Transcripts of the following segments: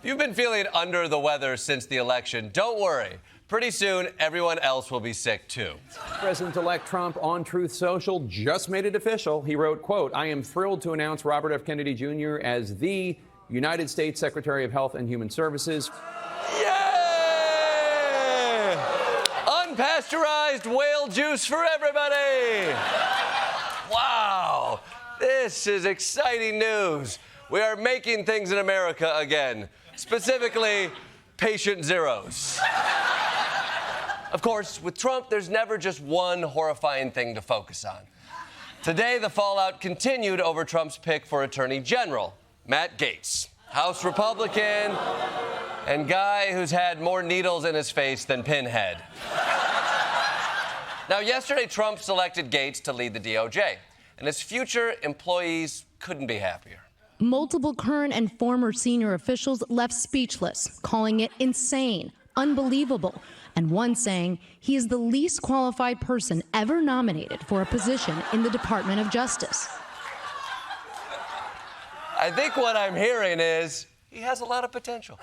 If you've been feeling under the weather since the election, don't worry. Pretty soon, everyone else will be sick, too. President-elect Trump on Truth Social just made it official. He wrote, quote, "I am thrilled to announce Robert F. Kennedy Jr. as the United States Secretary of Health and Human Services." Yay! Unpasteurized whale juice for everybody! Wow! This is exciting news. We are making things in America again. Specifically, patient zeros. Of course, with Trump, there's never just one horrifying thing to focus on. Today, the fallout continued over Trump's pick for Attorney General, Matt Gaetz, House Republican, and guy who's had more needles in his face than Pinhead. Now, yesterday, Trump selected Gaetz to lead the DOJ, and his future employees couldn't be happier. Multiple current and former senior officials left speechless, calling it insane, unbelievable, and one saying he is the least qualified person ever nominated for a position in the Department of Justice. I think what I'm hearing is he has a lot of potential.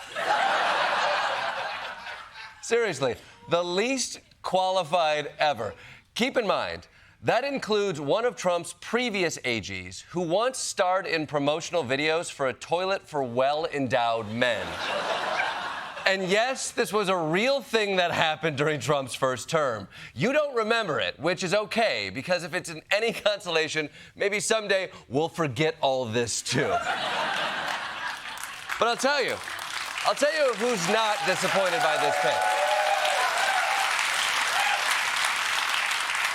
Seriously, the least qualified ever. Keep in mind, that includes one of Trump's previous AGs who once starred in promotional videos for a toilet for well-endowed men. And yes, this was a real thing that happened during Trump's first term. You don't remember it, which is okay, because if it's in any consolation, maybe someday we'll forget all this too. But I'll tell you who's not disappointed by this pick.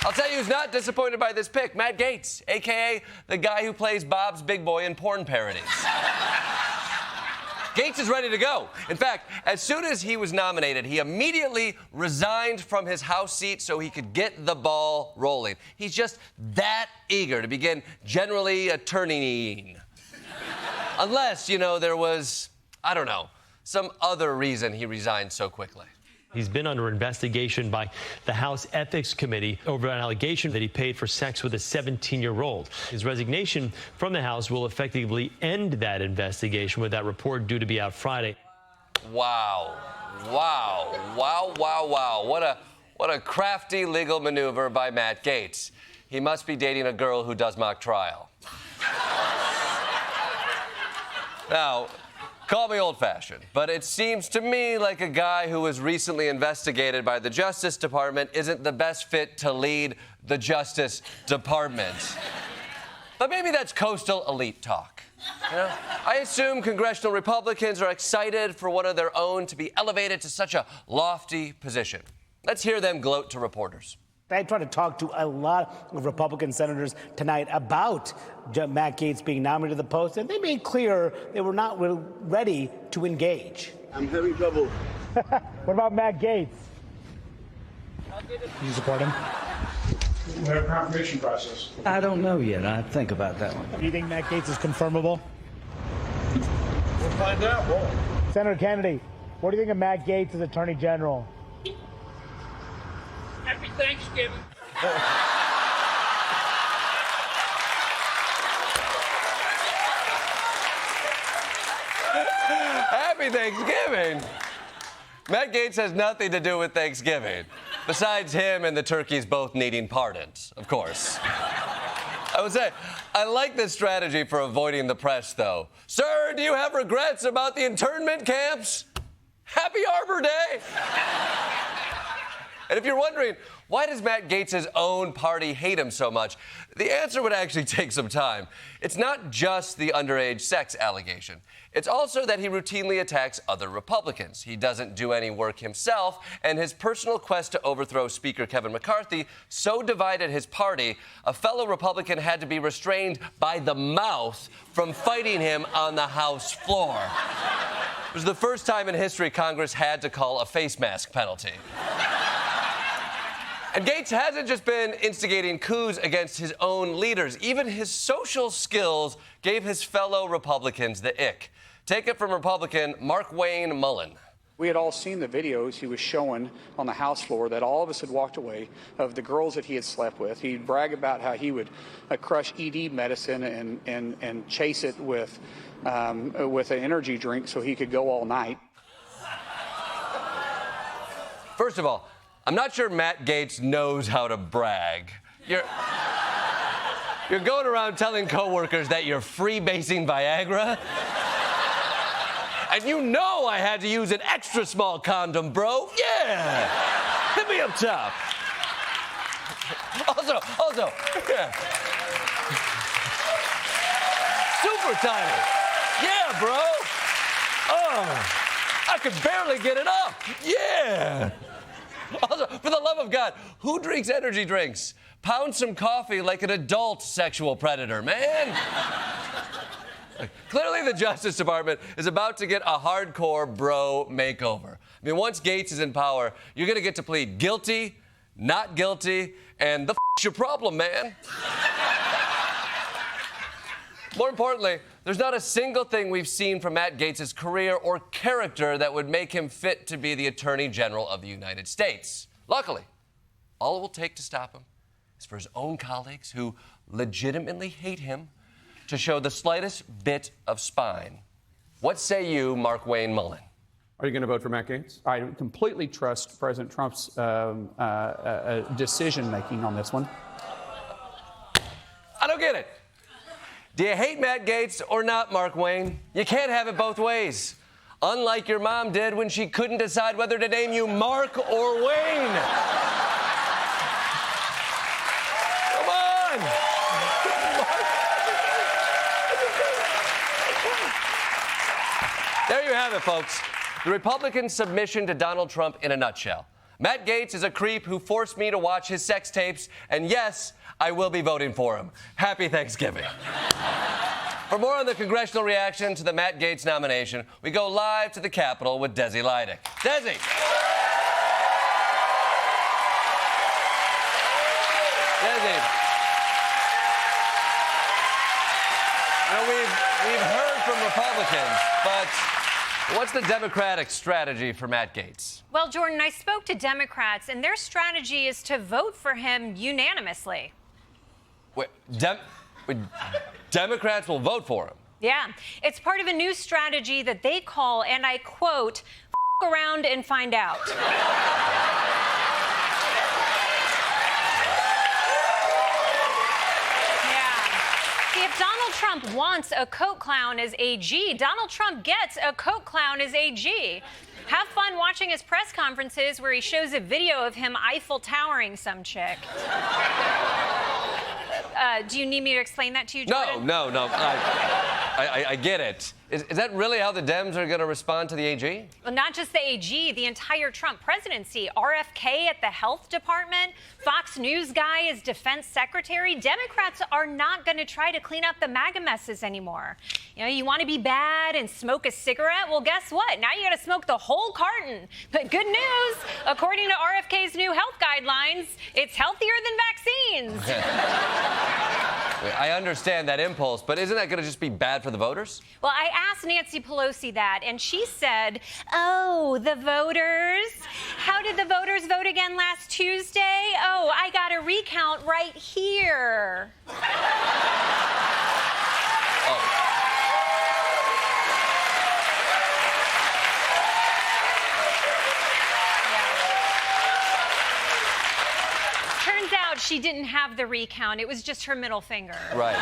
I'll tell you who's not disappointed by this pick, Matt Gaetz, a.k.a. the guy who plays Bob's Big Boy in porn parodies. Gaetz is ready to go. In fact, as soon as he was nominated, he immediately resigned from his House seat so he could get the ball rolling. He's just that eager to begin generally attorneying. Unless, there was, some other reason he resigned so quickly. He's been under investigation by the House Ethics Committee over an allegation that he paid for sex with a 17-year-old. His resignation from the House will effectively end that investigation, with that report due to be out Friday. Wow. What a crafty legal maneuver by Matt Gaetz. He must be dating a girl who does mock trial. Now, call me old-fashioned, but it seems to me like a guy who was recently investigated by the Justice Department isn't the best fit to lead the Justice Department. But maybe that's coastal elite talk. I assume congressional Republicans are excited for one of their own to be elevated to such a lofty position. Let's hear them gloat to reporters. I tried to talk to a lot of Republican senators tonight about Matt Gaetz being nominated to the post, and they made clear they were not ready to engage. I'm having trouble. What about Matt Gaetz? Do you support him? We have a confirmation process. I don't know yet. I think about that one. Do you think Matt Gaetz is confirmable? We'll find out. Whoa. Senator Kennedy, what do you think of Matt Gaetz as Attorney General? Happy Thanksgiving. Happy Thanksgiving. Matt Gaetz has nothing to do with Thanksgiving, besides him and the turkeys both needing pardons, of course. I would say, I like this strategy for avoiding the press, though. Sir, do you have regrets about the internment camps? Happy Arbor Day! And if you're wondering, why does Matt Gaetz's own party hate him so much? The answer would actually take some time. It's not just the underage sex allegation. It's also that he routinely attacks other Republicans. He doesn't do any work himself, and his personal quest to overthrow Speaker Kevin McCarthy so divided his party, a fellow Republican had to be restrained by the mouth from fighting him on the House floor. It was the first time in history Congress had to call a face mask penalty. And Gaetz hasn't just been instigating coups against his own leaders. Even his social skills gave his fellow Republicans the ick. Take it from Republican Mark Wayne Mullen. We had all seen the videos he was showing on the House floor that all of us had walked away of the girls that he had slept with. He'd brag about how he would crush ED medicine and chase it with an energy drink so he could go all night. First of all, I'm not sure Matt Gaetz knows how to brag. You're going around telling coworkers that you're freebasing Viagra? And you know I had to use an extra small condom, bro. Yeah. Hit me up top. Also, yeah. Super tiny. Yeah, bro. Oh, I could barely get it up. Yeah. Also, for the love of God, who drinks energy drinks? Pound some coffee like an adult sexual predator, man. Clearly, the Justice Department is about to get a hardcore bro makeover. I mean, once Gaetz is in power, you're going to get to plead guilty, not guilty, and the f***'s your problem, man. More importantly, there's not a single thing we've seen from Matt Gaetz' career or character that would make him fit to be the Attorney General of the United States. Luckily, all it will take to stop him is for his own colleagues who legitimately hate him to show the slightest bit of spine. What say you, Mark Wayne Mullen? Are you going to vote for Matt Gaetz? I completely trust President Trump's decision-making on this one. I don't get it. Do you hate Matt Gaetz or not, Mark Wayne? You can't have it both ways. Unlike your mom did when she couldn't decide whether to name you Mark or Wayne. Come on. There you have it, folks. The Republican submission to Donald Trump in a nutshell. Matt Gaetz is a creep who forced me to watch his sex tapes, and yes, I will be voting for him. Happy Thanksgiving. For more on the congressional reaction to the Matt Gaetz nomination, we go live to the Capitol with Desi Lydic. Desi. Desi. Now, we've heard from Republicans, but what's the Democratic strategy for Matt Gaetz? Well, Jordan, I spoke to Democrats, and their strategy is to vote for him unanimously. Wait, Democrats will vote for him? Yeah. It's part of a new strategy that they call, and I quote, "F around and find out." If Donald Trump wants a coke clown as AG, Donald Trump gets a coke clown as AG. Have fun watching his press conferences where he shows a video of him Eiffel Towering some chick. Do you need me to explain that to you, Jordan? No. I get it. Is that really how the Dems are going to respond to the AG? Well, not just the AG, the entire Trump presidency. RFK at the health department, Fox News guy as defense secretary. Democrats are not going to try to clean up the MAGA messes anymore. You know, you want to be bad and smoke a cigarette? Well, guess what? Now you got to smoke the whole carton. But good news, according to RFK's new health guidelines, it's healthier than vaccines. I understand that impulse, but isn't that going to just be bad for the voters? Well, I asked Nancy Pelosi that, and she said, "Oh, the voters? How did the voters vote again last Tuesday? Oh, I got a recount right here." She didn't have the recount. It was just her middle finger. Right.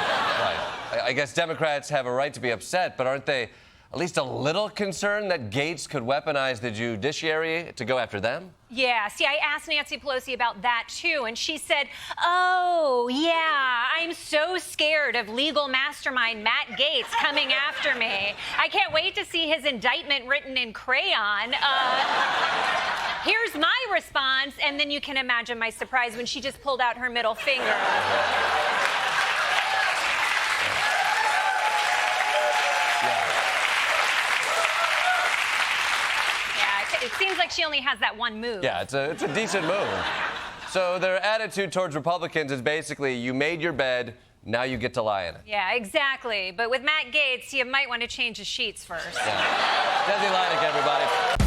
I guess Democrats have a right to be upset, but aren't they at least a little concerned that Gaetz could weaponize the judiciary to go after them? Yeah, see, I asked Nancy Pelosi about that, too, and she said, "Oh, yeah, I'm so scared of legal mastermind Matt Gaetz coming after me. I can't wait to see his indictment written in crayon. Here's my response," and then you can imagine my surprise when she just pulled out her middle finger. It seems like she only has that one move. Yeah, it's a decent move. So their attitude towards Republicans is basically, you made your bed, now you get to lie in it. Yeah, exactly. But with Matt Gaetz, you might want to change the sheets first. Yeah. Desi Lydic, everybody.